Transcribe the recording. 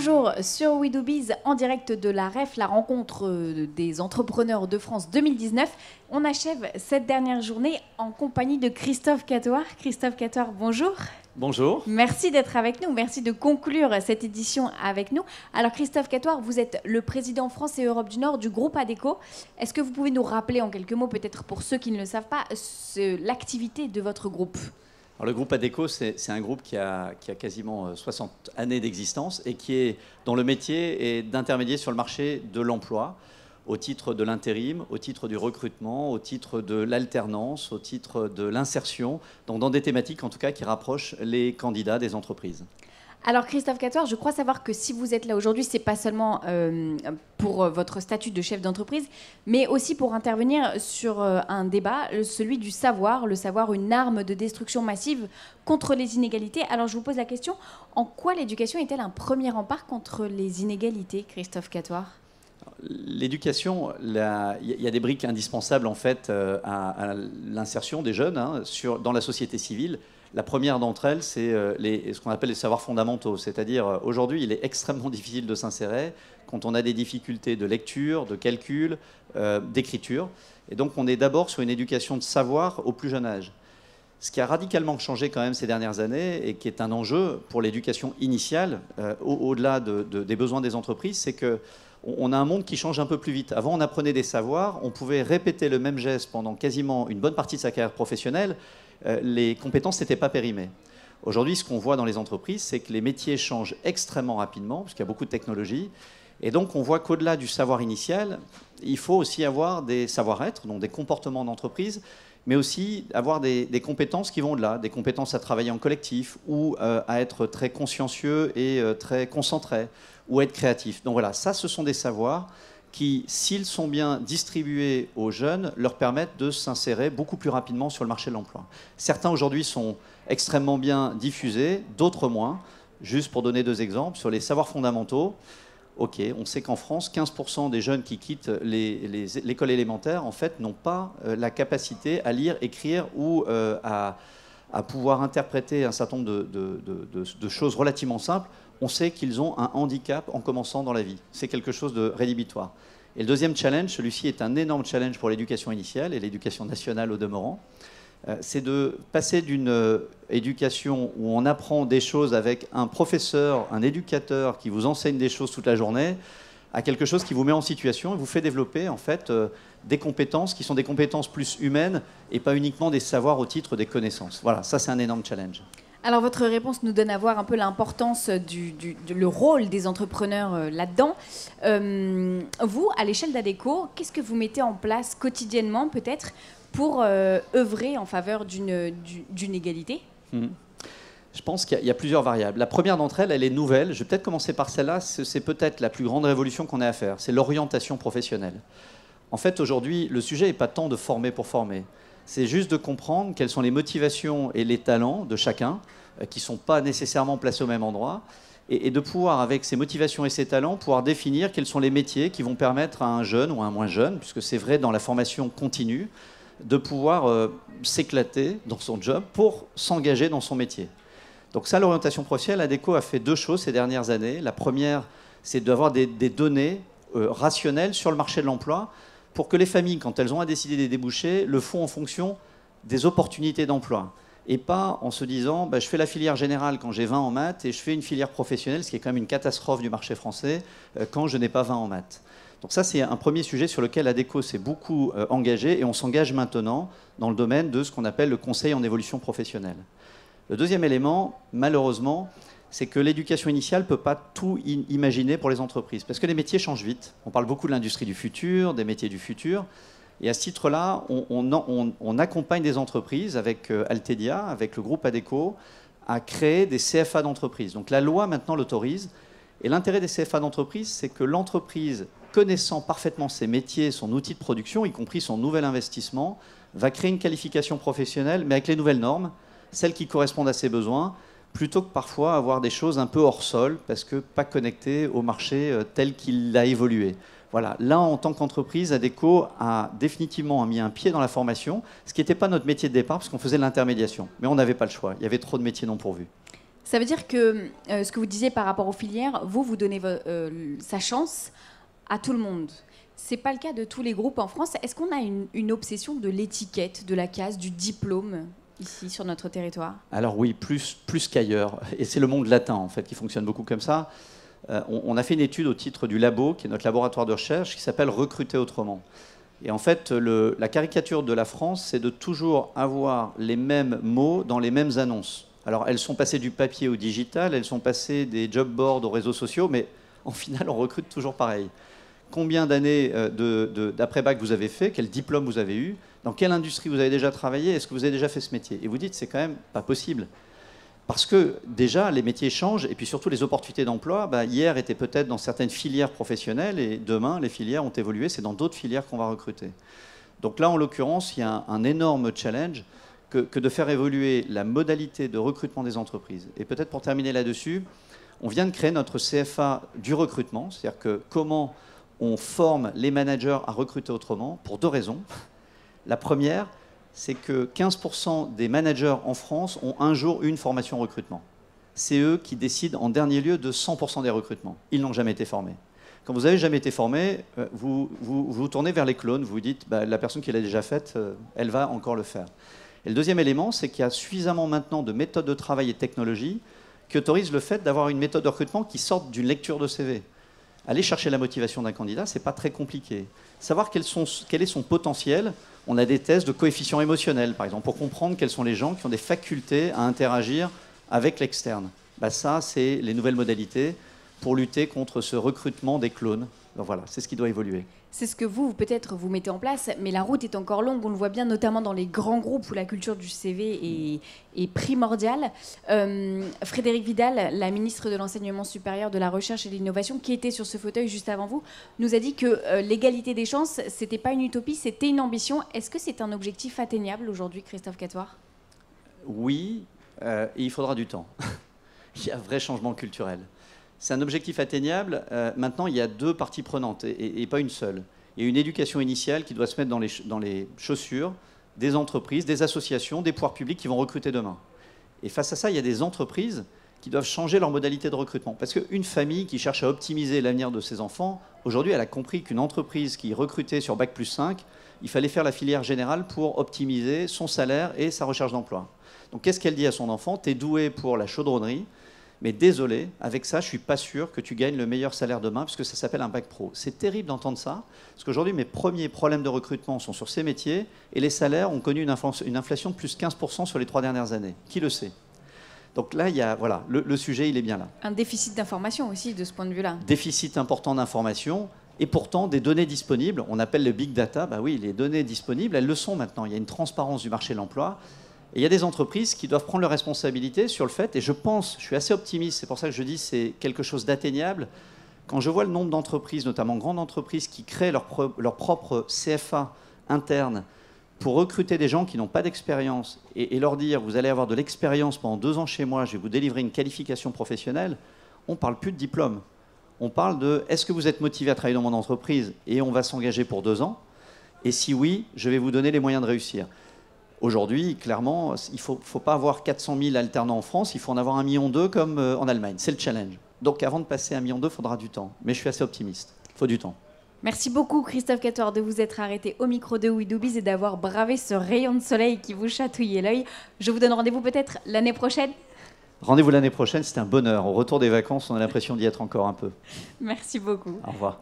toujours sur We Do Biz en direct de la REF, la rencontre des entrepreneurs de France 2019. On achève cette dernière journée en compagnie de Christophe Catoire. Christophe Catoire, bonjour. Bonjour. Merci d'être avec nous, merci de conclure cette édition avec nous. Alors Christophe Catoire, vous êtes le président France et Europe du Nord du groupe Adecco. Est-ce que vous pouvez nous rappeler en quelques mots, peut-être pour ceux qui ne le savent pas, l'activité de votre groupe ? Alors, le groupe Adecco, c'est un groupe qui a quasiment 60 années d'existence et dont le métier est d'intermédier sur le marché de l'emploi au titre de l'intérim, au titre du recrutement, au titre de l'alternance, au titre de l'insertion, donc dans des thématiques en tout cas qui rapprochent les candidats des entreprises. Alors Christophe Catoire, je crois savoir que si vous êtes là aujourd'hui, c'est pas seulement pour votre statut de chef d'entreprise, mais aussi pour intervenir sur un débat, celui du savoir, le savoir, une arme de destruction massive contre les inégalités. Alors je vous pose la question, en quoi l'éducation est-elle un premier rempart contre les inégalités, Christophe Catoire ? L'éducation, il y a des briques indispensables en fait à l'insertion des jeunes dans la société civile. La première d'entre elles, c'est ce qu'on appelle les savoirs fondamentaux. C'est-à-dire, aujourd'hui, il est extrêmement difficile de s'insérer quand on a des difficultés de lecture, de calcul, d'écriture. Et donc, on est d'abord sur une éducation de savoir au plus jeune âge. Ce qui a radicalement changé quand même ces dernières années et qui est un enjeu pour l'éducation initiale, au-delà des besoins des entreprises, c'est qu'on a un monde qui change un peu plus vite. Avant, on apprenait des savoirs, on pouvait répéter le même geste pendant quasiment une bonne partie de sa carrière professionnelle. Les compétences n'étaient pas périmées. Aujourd'hui, ce qu'on voit dans les entreprises, c'est que les métiers changent extrêmement rapidement, parce qu'il y a beaucoup de technologies. Et donc, on voit qu'au-delà du savoir initial, il faut aussi avoir des savoir-être, donc des comportements d'entreprise, mais aussi avoir des compétences qui vont au-delà, des compétences à travailler en collectif, ou à être très consciencieux et très concentré, ou être créatif. Donc voilà, ça, ce sont des savoirs qui, s'ils sont bien distribués aux jeunes, leur permettent de s'insérer beaucoup plus rapidement sur le marché de l'emploi. Certains aujourd'hui sont extrêmement bien diffusés, d'autres moins. Juste pour donner deux exemples, sur les savoirs fondamentaux, ok, on sait qu'en France, 15% des jeunes qui quittent l'école élémentaire, en fait, n'ont pas la capacité à lire, écrire ou à pouvoir interpréter un certain nombre de choses relativement simples. On sait qu'ils ont un handicap en commençant dans la vie. C'est quelque chose de rédhibitoire. Et le deuxième challenge, celui-ci est un énorme challenge pour l'éducation initiale et l'éducation nationale au demeurant, c'est de passer d'une éducation où on apprend des choses avec un professeur, un éducateur qui vous enseigne des choses toute la journée, à quelque chose qui vous met en situation et vous fait développer en fait des compétences qui sont des compétences plus humaines et pas uniquement des savoirs au titre des connaissances. Voilà, ça c'est un énorme challenge. Alors votre réponse nous donne à voir un peu l'importance le rôle des entrepreneurs là-dedans. Vous, à l'échelle d'Adecco, qu'est-ce que vous mettez en place quotidiennement peut-être pour œuvrer en faveur d'une égalité ? Je pense qu'il y a plusieurs variables. La première d'entre elles, elle est nouvelle. Je vais peut-être commencer par celle-là. C'est peut-être la plus grande révolution qu'on ait à faire. C'est l'orientation professionnelle. En fait, aujourd'hui, le sujet n'est pas tant de former pour former. C'est juste de comprendre quelles sont les motivations et les talents de chacun, qui ne sont pas nécessairement placés au même endroit, et de pouvoir, avec ces motivations et ces talents, pouvoir définir quels sont les métiers qui vont permettre à un jeune ou à un moins jeune, puisque c'est vrai dans la formation continue, de pouvoir s'éclater dans son job pour s'engager dans son métier. Donc ça, l'orientation professionnelle, Adecco a fait deux choses ces dernières années. La première, c'est d'avoir des données rationnelles sur le marché de l'emploi, pour que les familles, quand elles ont à décider des débouchés, le font en fonction des opportunités d'emploi. Et pas en se disant, je fais la filière générale quand j'ai 20 en maths et je fais une filière professionnelle, ce qui est quand même une catastrophe du marché français, quand je n'ai pas 20 en maths. Donc ça, c'est un premier sujet sur lequel Adecco s'est beaucoup engagé et on s'engage maintenant dans le domaine de ce qu'on appelle le conseil en évolution professionnelle. Le deuxième élément, malheureusement, c'est que l'éducation initiale ne peut pas tout imaginer pour les entreprises. Parce que les métiers changent vite. On parle beaucoup de l'industrie du futur, des métiers du futur. Et à ce titre-là, on accompagne des entreprises avec Altedia, avec le groupe Adecco, à créer des CFA d'entreprise. Donc la loi maintenant l'autorise. Et l'intérêt des CFA d'entreprise, c'est que l'entreprise, connaissant parfaitement ses métiers, son outil de production, y compris son nouvel investissement, va créer une qualification professionnelle, mais avec les nouvelles normes, celles qui correspondent à ses besoins, plutôt que parfois avoir des choses un peu hors sol, parce que pas connectées au marché tel qu'il a évolué. Voilà. Là, en tant qu'entreprise, Adecco a définitivement mis un pied dans la formation, ce qui n'était pas notre métier de départ, parce qu'on faisait de l'intermédiation. Mais on n'avait pas le choix, il y avait trop de métiers non pourvus. Ça veut dire que ce que vous disiez par rapport aux filières, vous donnez sa chance à tout le monde. C'est pas le cas de tous les groupes en France. Est-ce qu'on a une obsession de l'étiquette, de la case, du diplôme ici sur notre territoire? Alors oui, plus qu'ailleurs. Et c'est le monde latin en fait qui fonctionne beaucoup comme ça. On a fait une étude au titre du Labo, qui est notre laboratoire de recherche, qui s'appelle Recruter autrement. Et en fait, la caricature de la France, c'est de toujours avoir les mêmes mots dans les mêmes annonces. Alors elles sont passées du papier au digital, elles sont passées des job boards aux réseaux sociaux, mais en final, on recrute toujours pareil. Combien d'années d'après-bac vous avez fait? Quel diplôme vous avez eu? Dans quelle industrie vous avez déjà travaillé? Est-ce que vous avez déjà fait ce métier? Et vous dites, c'est quand même pas possible. Parce que déjà, les métiers changent, et puis surtout les opportunités d'emploi, hier étaient peut-être dans certaines filières professionnelles, et demain, les filières ont évolué, c'est dans d'autres filières qu'on va recruter. Donc là, en l'occurrence, il y a un énorme challenge que de faire évoluer la modalité de recrutement des entreprises. Et peut-être pour terminer là-dessus, on vient de créer notre CFA du recrutement, c'est-à-dire que comment on forme les managers à recruter autrement, pour 2 raisons. La première, c'est que 15% des managers en France ont un jour une formation recrutement. C'est eux qui décident en dernier lieu de 100% des recrutements. Ils n'ont jamais été formés. Quand vous n'avez jamais été formé, vous tournez vers les clones, vous vous dites la personne qui l'a déjà faite, elle va encore le faire. Et le deuxième élément, c'est qu'il y a suffisamment maintenant de méthodes de travail et de technologies qui autorisent le fait d'avoir une méthode de recrutement qui sorte d'une lecture de CV. Aller chercher la motivation d'un candidat, ce n'est pas très compliqué. Savoir quel est son potentiel, on a des tests de coefficient émotionnel, par exemple, pour comprendre quels sont les gens qui ont des facultés à interagir avec l'externe. Ça, c'est les nouvelles modalités pour lutter contre ce recrutement des clones. Donc voilà, c'est ce qui doit évoluer. C'est ce que peut-être, vous mettez en place, mais la route est encore longue. On le voit bien, notamment dans les grands groupes où la culture du CV est primordiale. Frédérique Vidal, la ministre de l'Enseignement supérieur, de la Recherche et de l'Innovation, qui était sur ce fauteuil juste avant vous, nous a dit que l'égalité des chances, ce n'était pas une utopie, c'était une ambition. Est-ce que c'est un objectif atteignable aujourd'hui, Christophe Catoire? Oui, et il faudra du temps. Il y a un vrai changement culturel. C'est un objectif atteignable. Maintenant, il y a 2 parties prenantes et pas une seule. Il y a une éducation initiale qui doit se mettre dans les chaussures des entreprises, des associations, des pouvoirs publics qui vont recruter demain. Et face à ça, il y a des entreprises qui doivent changer leur modalité de recrutement. Parce qu'une famille qui cherche à optimiser l'avenir de ses enfants, aujourd'hui, elle a compris qu'une entreprise qui recrutait sur Bac+5, il fallait faire la filière générale pour optimiser son salaire et sa recherche d'emploi. Donc qu'est-ce qu'elle dit à son enfant? T'es doué pour la chaudronnerie, mais désolé, avec ça, je ne suis pas sûr que tu gagnes le meilleur salaire demain, puisque ça s'appelle un bac pro. C'est terrible d'entendre ça, parce qu'aujourd'hui, mes premiers problèmes de recrutement sont sur ces métiers, et les salaires ont connu une inflation de plus de 15% sur les 3 dernières années. Qui le sait? Donc là, voilà, le sujet, il est bien là. Un déficit d'information aussi, de ce point de vue-là. Déficit important d'information, et pourtant des données disponibles. On appelle le big data. Oui, les données disponibles, elles le sont maintenant. Il y a une transparence du marché de l'emploi. Et il y a des entreprises qui doivent prendre leurs responsabilités sur le fait, et je suis assez optimiste, c'est pour ça que je dis que c'est quelque chose d'atteignable. Quand je vois le nombre d'entreprises, notamment grandes entreprises, qui créent leur propre CFA interne pour recruter des gens qui n'ont pas d'expérience et leur dire, vous allez avoir de l'expérience pendant 2 ans chez moi, je vais vous délivrer une qualification professionnelle, on ne parle plus de diplôme. On parle de, est-ce que vous êtes motivé à travailler dans mon entreprise et on va s'engager pour 2 ans? Et si oui, je vais vous donner les moyens de réussir. Aujourd'hui, clairement, il ne faut pas avoir 400 000 alternants en France, il faut en avoir 1,2 million comme en Allemagne. C'est le challenge. Donc avant de passer à 1,2 million, il faudra du temps. Mais je suis assez optimiste. Il faut du temps. Merci beaucoup, Christophe Catoire, de vous être arrêté au micro de We Do Biz et d'avoir bravé ce rayon de soleil qui vous chatouillait l'œil. Je vous donne rendez-vous peut-être l'année prochaine. Rendez-vous l'année prochaine, c'est un bonheur. Au retour des vacances, on a l'impression d'y être encore un peu. Merci beaucoup. Au revoir.